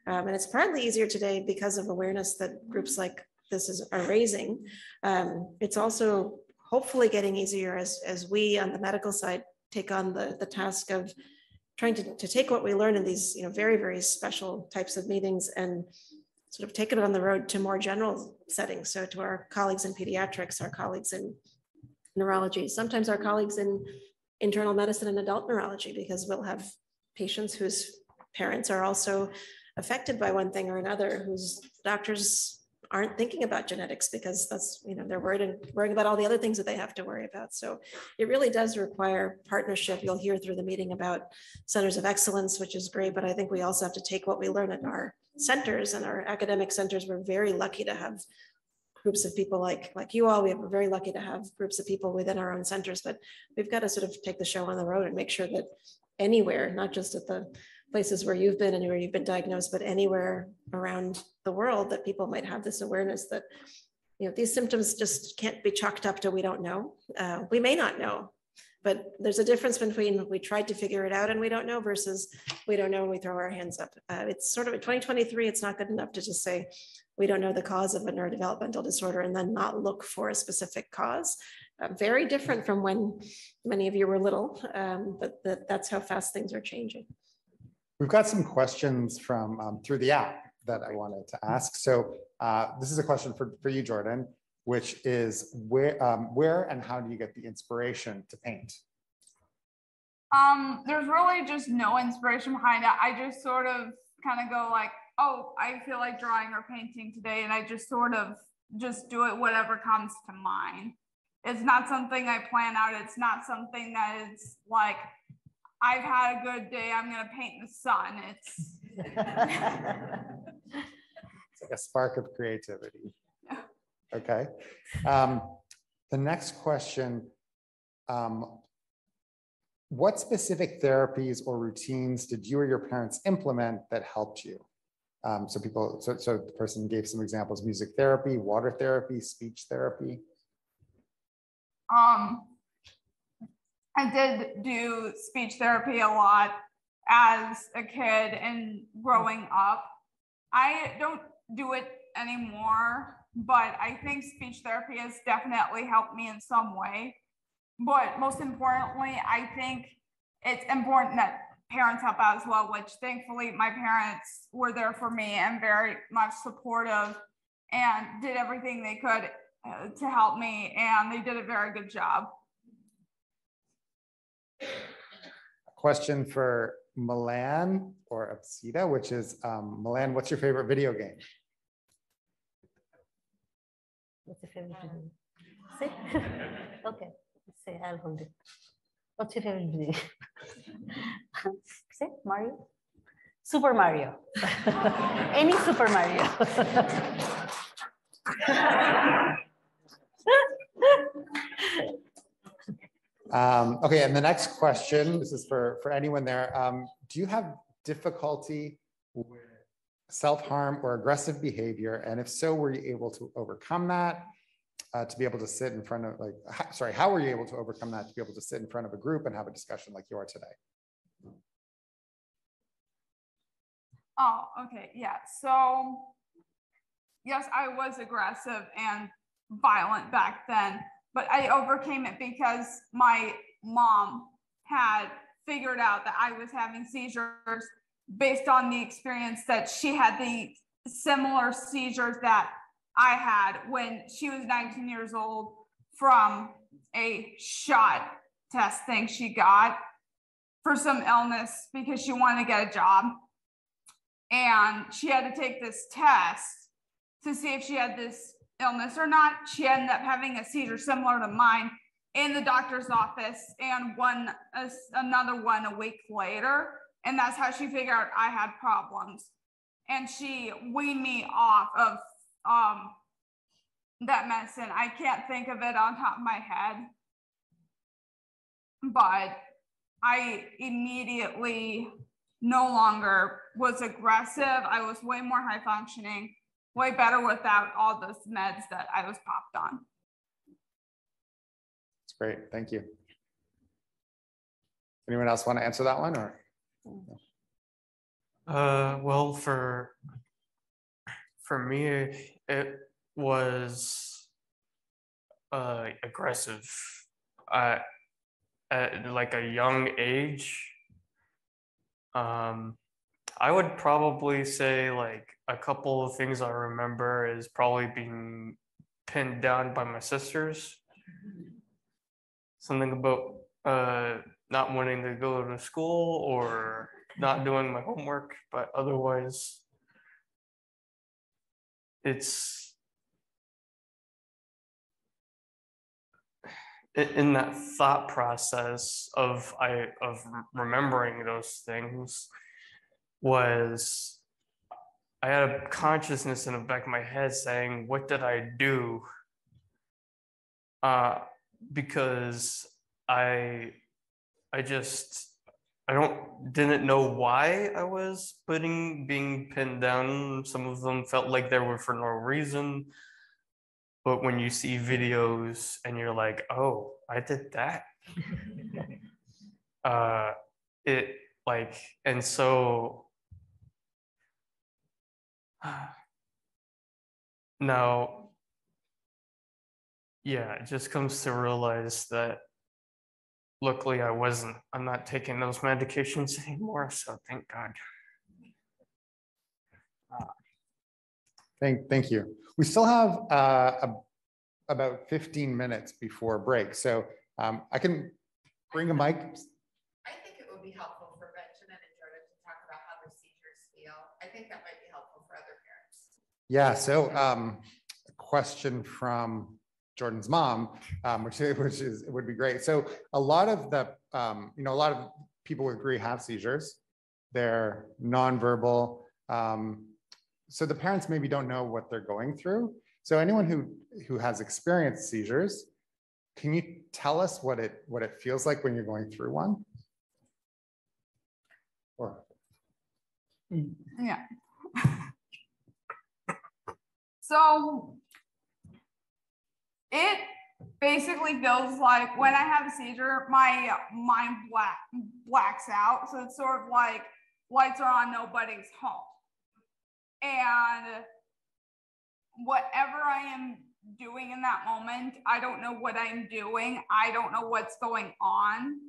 And it's partly easier today because of awareness that groups like this are raising. It's also hopefully getting easier as we on the medical side take on the task of trying to take what we learn in these very, very special types of meetings and sort of take it on the road to more general settings. So to our colleagues in pediatrics, our colleagues in neurology, sometimes our colleagues in internal medicine and adult neurology, because we'll have patients whose parents are also affected by one thing or another, whose doctors aren't thinking about genetics because that's, they're worrying about all the other things that they have to worry about. So it really does require partnership. You'll hear through the meeting about centers of excellence, which is great, but I think we also have to take what we learn at our centers and our academic centers. We're very lucky to have groups of people like you all. We're very lucky to have groups of people within our own centers, but we've got to sort of take the show on the road and make sure that anywhere, not just at the places where you've been and where you've been diagnosed, but anywhere around the world, that people might have this awareness that these symptoms just can't be chalked up to we don't know. We may not know, but there's a difference between we tried to figure it out and we don't know versus we don't know and we throw our hands up. It's sort of in 2023, it's not good enough to just say we don't know the cause of a neurodevelopmental disorder and then not look for a specific cause. Very different from when many of you were little, but that's how fast things are changing. We've got some questions from through the app that I wanted to ask. So this is a question for you, Jordyn, which is where and how do you get the inspiration to paint? There's really just no inspiration behind it. I just sort of kind of go like, oh, I feel like drawing or painting today. And I just sort of just do it whatever comes to mind. It's not something I plan out. It's not something that is like, I've had a good day, I'm gonna paint the sun. It's like a spark of creativity. Okay. The next question, what specific therapies or routines did you or your parents implement that helped you? So the person gave some examples: music therapy, water therapy, speech therapy. I did do speech therapy a lot as a kid and growing up. I don't do it anymore, but I think speech therapy has definitely helped me in some way. But most importantly, I think it's important that parents help out as well, which thankfully my parents were there for me and very much supportive and did everything they could to help me, and they did a very good job. Question for Milan or Ipsita, which is, Milan, what's your favorite video game? What's your favorite video game? Say? Okay, say, I'll hold it. What's your favorite video game? Say, Mario? Super Mario. Any Super Mario. Okay, and the next question, this is for anyone there. Do you have difficulty with self-harm or aggressive behavior? And if so, were you able to overcome that? To be able to sit in front of, how were you able to overcome that to be able to sit in front of a group and have a discussion like you are today? Oh, okay, yeah. So, yes, I was aggressive and violent back then, but I overcame it because my mom had figured out that I was having seizures based on the experience that she had the similar seizures that I had when she was 19 years old from a shot test thing she got for some illness because she wanted to get a job. And she had to take this test to see if she had this illness or not. She ended up having a seizure similar to mine in the doctor's office, and another one a week later. And that's how she figured out I had problems. And she weaned me off of that medicine. I can't think of it on top of my head, but I immediately no longer was aggressive. I was way more high functioning, way better without all those meds that I was popped on. That's great, thank you. Anyone else want to answer that one, or? Well, for me, it was aggressive at like a young age. I would probably say like a couple of things I remember is probably being pinned down by my sisters. Something about not wanting to go to school or not doing my homework, but otherwise it's in that thought process of remembering those things was I had a consciousness in the back of my head saying, what did I do? Because I didn't know why I was being pinned down. Some of them felt like they were for no reason. But when you see videos and you're like, oh, I did that. And so now, yeah, it just comes to realize that luckily I'm not taking those medications anymore, so thank God. Thank you. We still have about 15 minutes before break, so I can bring a mic. I think it would be helpful for Benjamin and Jordyn to talk about how their seizures feel. I think that might be helpful for other parents. Yeah, so question from Jordyn's mom, which would be great. So a lot of the, a lot of people with GRI have seizures. They're nonverbal. So the parents maybe don't know what they're going through. So anyone who has experienced seizures, can you tell us what it feels like when you're going through one? Or yeah. So it basically feels like when I have a seizure, my mind blacks out. So it's sort of like lights are on, nobody's home. And whatever I am doing in that moment, I don't know what I'm doing. I don't know what's going on.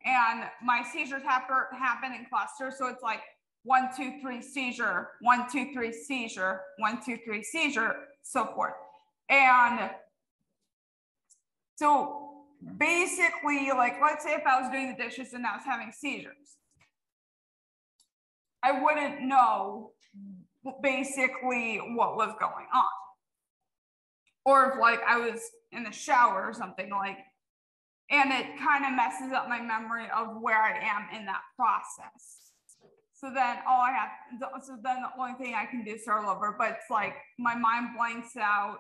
And my seizures happen in clusters. So it's like 1, 2, 3 seizure, 1, 2, 3 seizure, 1, 2, 3 seizure, so forth. And so basically, like, let's say if I was doing the dishes and I was having seizures, I wouldn't know basically what was going on. Or if like I was in the shower or something, like, and it kind of messes up my memory of where I am in that process. So then the only thing I can do is start over, but it's like my mind blanks out.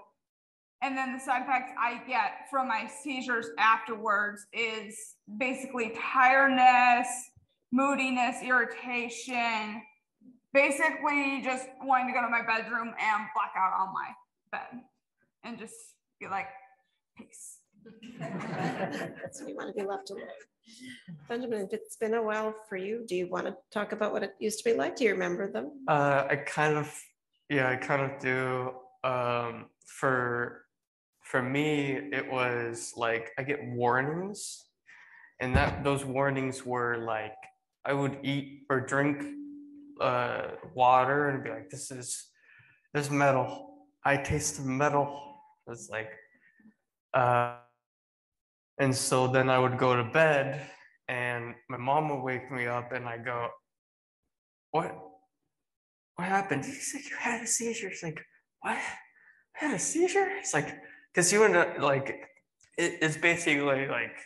And then the side effects I get from my seizures afterwards is basically tiredness, moodiness, irritation, basically just wanting to go to my bedroom and black out on my bed and just be like, peace. So you want to be left alone. Benjamin, if it's been a while for you, do you want to talk about what it used to be like? Do you remember them? I kind of do. For me, it was like I get warnings, and those warnings were like I would eat or drink water and be like, this is metal. I taste the metal. It's like, and so then I would go to bed, and my mom would wake me up, and I go, what happened? She's like, you had a seizure. It's like, what? I had a seizure? It's like, because you end up like, it's basically like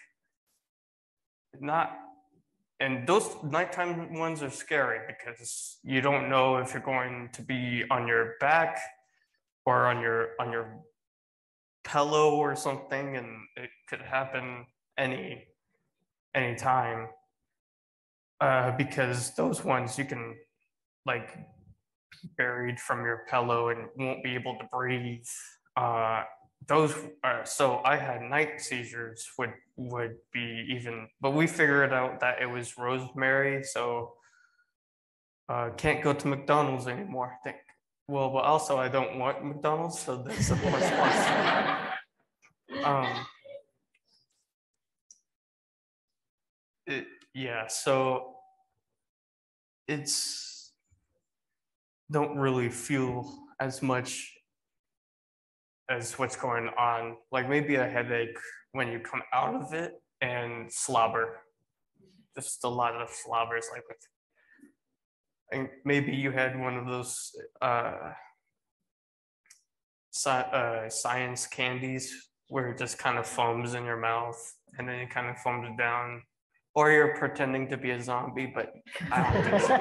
not, and those nighttime ones are scary because you don't know if you're going to be on your back or on your pillow or something, and it could happen any time. Because those ones you can like be buried from your pillow and won't be able to breathe. So I had night seizures would be even, but we figured out that it was rosemary, so can't go to McDonald's anymore. I think. Well, but also I don't want McDonald's, so that's a plus. So it's don't really feel as much as what's going on. Like maybe a headache when you come out of it, and slobber. Just a lot of slobbers, like with. And maybe you had one of those science candies where it just kind of foams in your mouth and then it kind of foams down, or you're pretending to be a zombie, but I don't think so.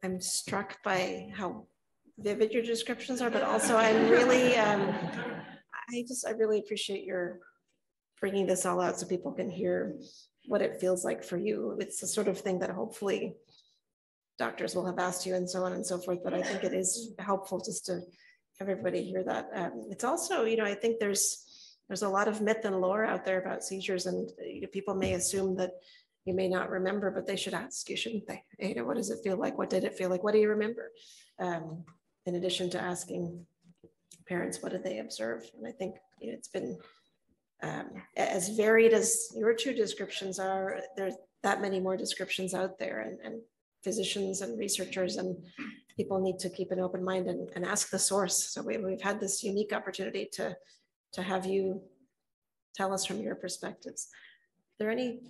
I'm struck by how vivid your descriptions are, but also I'm really, I really appreciate your bringing this all out so people can hear what it feels like for you. It's the sort of thing that hopefully doctors will have asked you and so on and so forth, but I think it is helpful just to have everybody hear that. It's also, I think there's a lot of myth and lore out there about seizures, and people may assume that you may not remember, but they should ask you, shouldn't they? What does it feel like? What did it feel like? What do you remember? In addition to asking parents, what did they observe? And I think it's been as varied as your two descriptions are, there's that many more descriptions out there, and physicians and researchers and people need to keep an open mind and ask the source. So we've had this unique opportunity to have you tell us from your perspectives. Are there any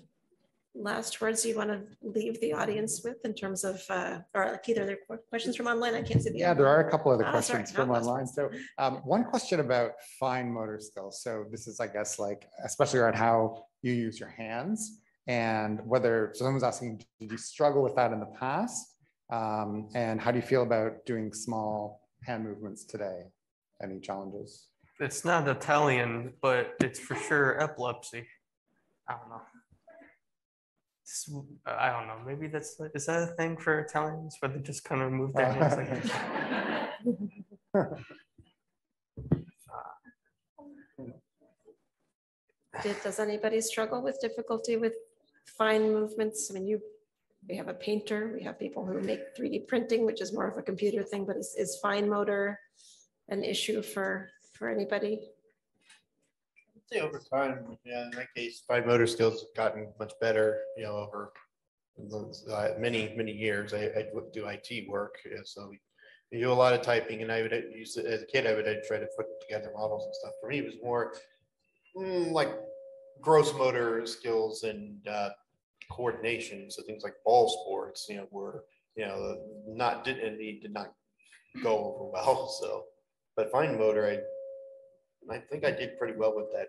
last words you want to leave the audience with in terms of, or like either there are questions from online? I can't see the. Yeah, there are a couple other sorry, questions from online. So one question about fine motor skills. So this is, I guess, like, especially around how you use your hands and whether someone's asking, did you struggle with that in the past? And how do you feel about doing small hand movements today? Any challenges? It's not Italian, but it's for sure epilepsy. I don't know. I don't know. Maybe is that a thing for Italians where they just kind of move their hands like that? Does anybody struggle with difficulty with fine movements? I mean, we have a painter, we have people who make 3D printing, which is more of a computer thing, but is fine motor an issue for anybody? I'd say over time, yeah, in that case, fine motor skills have gotten much better, over many years. I do IT work, so we do a lot of typing, and I would use it as a kid. I would try to put together models and stuff. For me, it was more like gross motor skills and coordination. So things like ball sports, were did not go over well. So, but fine motor, I think I did pretty well with that.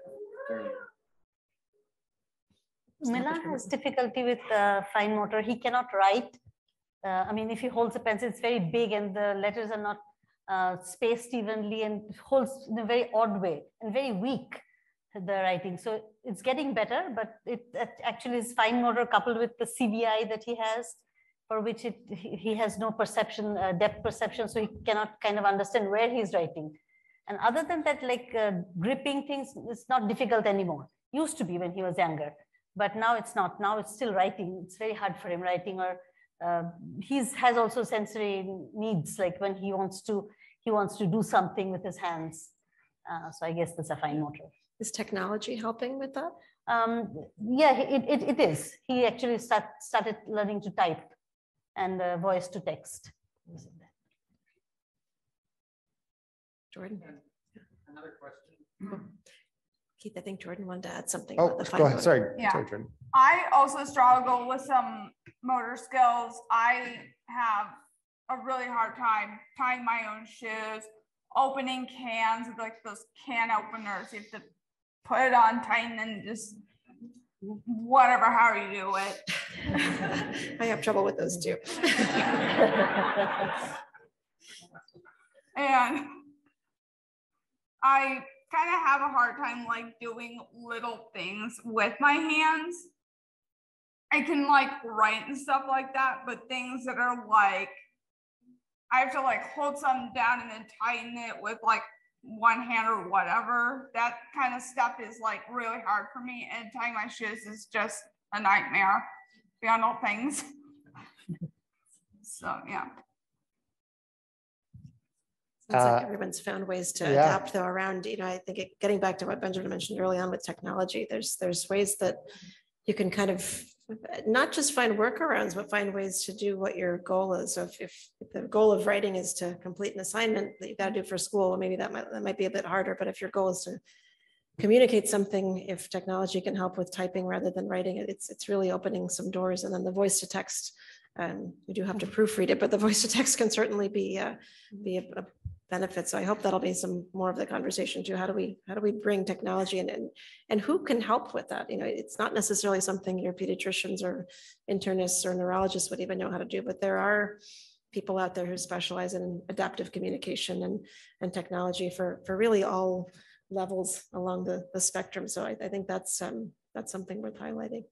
Milan has difficulty with fine motor. He cannot write. I mean, if he holds a pencil, it's very big and the letters are not spaced evenly, and holds in a very odd way and very weak, the writing. So it's getting better, but it actually is fine motor coupled with the CBI that he has, for which he has no perception, depth perception, so he cannot kind of understand where he's writing. And other than that, like gripping things, it's not difficult anymore. Used to be when he was younger, but now it's not. Now it's still writing. It's very hard for him writing, or has also sensory needs, like when he wants to do something with his hands. So I guess that's a fine motor. Is technology helping with that? Yeah, it is. He actually started learning to type and voice to text. Jordyn. Another question. Keith, I think Jordyn wanted to add something. Oh, go ahead. Sorry. Yeah. Sorry, Jordyn. I also struggle with some motor skills. I have a really hard time tying my own shoes, opening cans, like those can openers. You have to put it on tight and then just whatever, how you do it. I have trouble with those too. And I kind of have a hard time like doing little things with my hands. I can like write and stuff like that, but things that are like, I have to like hold something down and then tighten it with like one hand or whatever. That kind of stuff is like really hard for me, and tying my shoes is just a nightmare beyond all things. So yeah. Sounds like everyone's found ways to adapt though around, I think getting back to what Benjamin mentioned early on with technology, there's ways that you can kind of not just find workarounds, but find ways to do what your goal is. So if the goal of writing is to complete an assignment that you've got to do for school, maybe that might be a bit harder, but if your goal is to communicate something, if technology can help with typing rather than writing it, it's really opening some doors. And then the voice to text, you do have to proofread it, but the voice to text can certainly be a benefit. So I hope that'll be some more of the conversation too. How do we bring technology in, and who can help with that? It's not necessarily something your pediatricians or internists or neurologists would even know how to do, but there are people out there who specialize in adaptive communication and technology for really all levels along the spectrum. So I think that's something worth highlighting.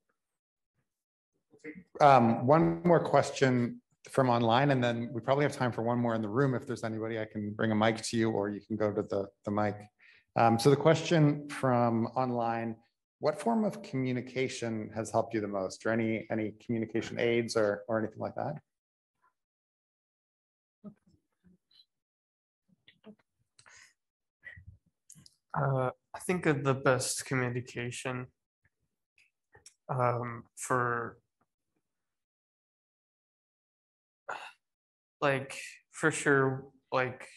One more question from online, and then we probably have time for one more in the room. If there's anybody, I can bring a mic to you, or you can go to the mic. So the question from online: what form of communication has helped you the most, or any communication aids or anything like that? I think of the best communication for sure, like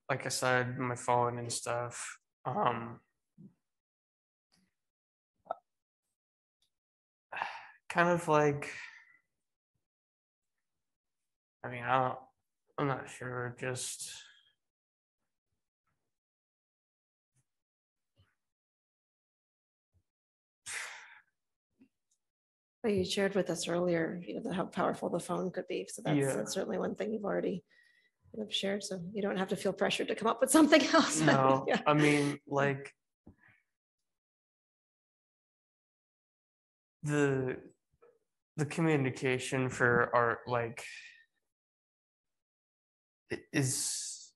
I said, my phone and stuff. Kind kind of like, I mean, I'm not sure, just. Well, you shared with us earlier, how powerful the phone could be. So that's certainly one thing you've already kind of shared. So you don't have to feel pressured to come up with something else. No, yeah. I mean, like the communication for art, like, is,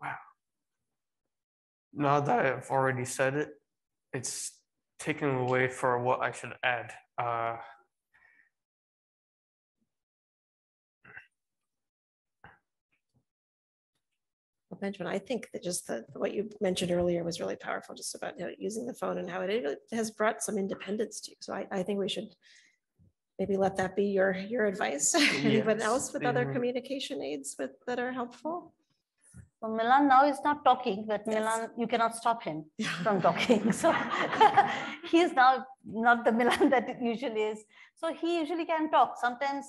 wow. Now that I've already said it, it's taken away for what I should add. Well, Benjamin, I think that just what you mentioned earlier was really powerful, just about using the phone and how it really has brought some independence to you. So I think we should maybe let that be your advice. Anyone else with other communication aids that are helpful? Well, Milan now is not talking, but yes. Milan, you cannot stop him from talking. So he is now not the Milan that it usually is. So he usually can talk. Sometimes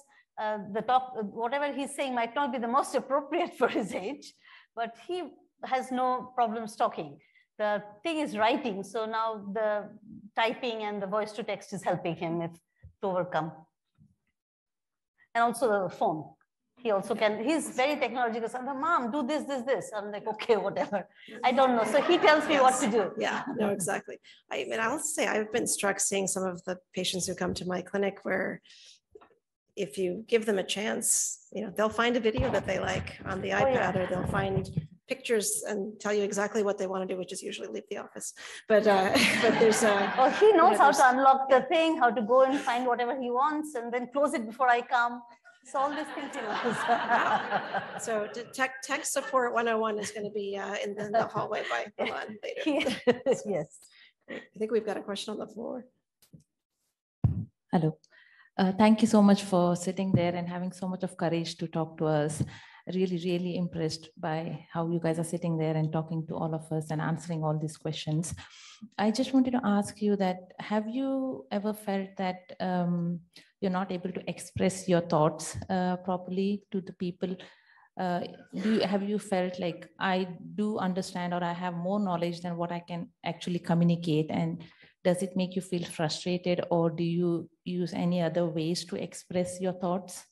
whatever he's saying might not be the most appropriate for his age, but he has no problems talking. The thing is writing. So now the typing and the voice to text is helping him to overcome. And also the phone. He also can, he's very technological. So, Mom, do this, this, this. I'm like, okay, whatever. I don't know. So he tells me what to do. Yeah, no, exactly. I mean, I'll say I've been struck seeing some of the patients who come to my clinic where if you give them a chance, they'll find a video that they like on the iPad, or they'll find pictures and tell you exactly what they want to do, which is usually leave the office. But there's well, he knows how to unlock the thing, how to go and find whatever he wants and then close it before I come. So all these things he knows. So tech support 101 is going to be in the hallway by Milan later. Yes. I think we've got a question on the floor. Hello. Thank you so much for sitting there and having so much of courage to talk to us. Really, really impressed by how you guys are sitting there and talking to all of us and answering all these questions. I just wanted to ask you that, have you ever felt that you're not able to express your thoughts properly to the people? Have you felt like I do understand, or I have more knowledge than what I can actually communicate? And does it make you feel frustrated, or do you use any other ways to express your thoughts?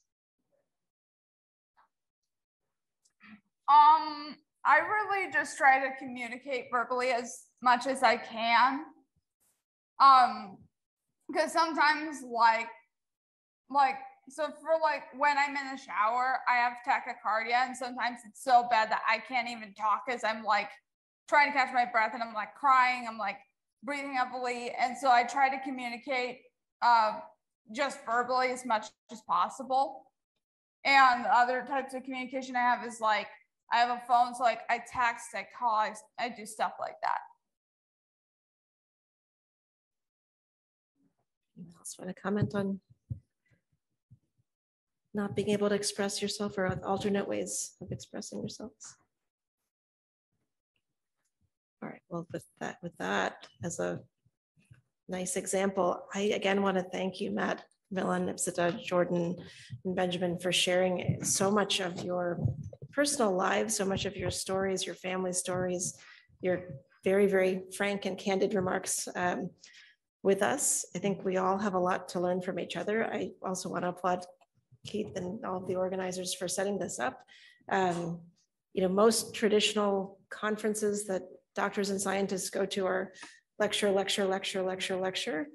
I really just try to communicate verbally as much as I can. Because sometimes so for when I'm in the shower, I have tachycardia, and sometimes it's so bad that I can't even talk as I'm trying to catch my breath, and I'm crying, I'm breathing heavily. And so I try to communicate just verbally as much as possible. And other types of communication I have is I have a phone, so I text, I call, I do stuff like that. Anyone else want to comment on not being able to express yourself, or alternate ways of expressing yourselves? All right, well, with that as a nice example, I again want to thank you, Matt, Milan, Ipsita, Jordyn, and Benjamin, for sharing so much of your personal lives, so much of your stories, your family stories, your very, very frank and candid remarks with us. I think we all have a lot to learn from each other. I also want to applaud Keith and all of the organizers for setting this up. Most traditional conferences that doctors and scientists go to are lecture, lecture, lecture, lecture, lecture.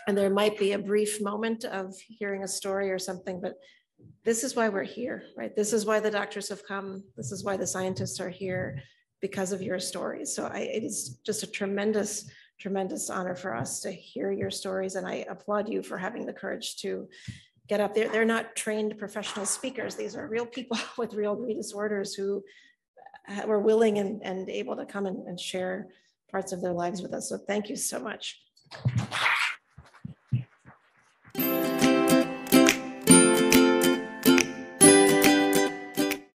And there might be a brief moment of hearing a story or something, but this is why we're here, right? This is why the doctors have come. This is why the scientists are here, because of your stories. So it is just a tremendous, tremendous honor for us to hear your stories. And I applaud you for having the courage to get up there. They're not trained professional speakers. These are real people with real disorders who were willing and able to come and share parts of their lives with us. So thank you so much.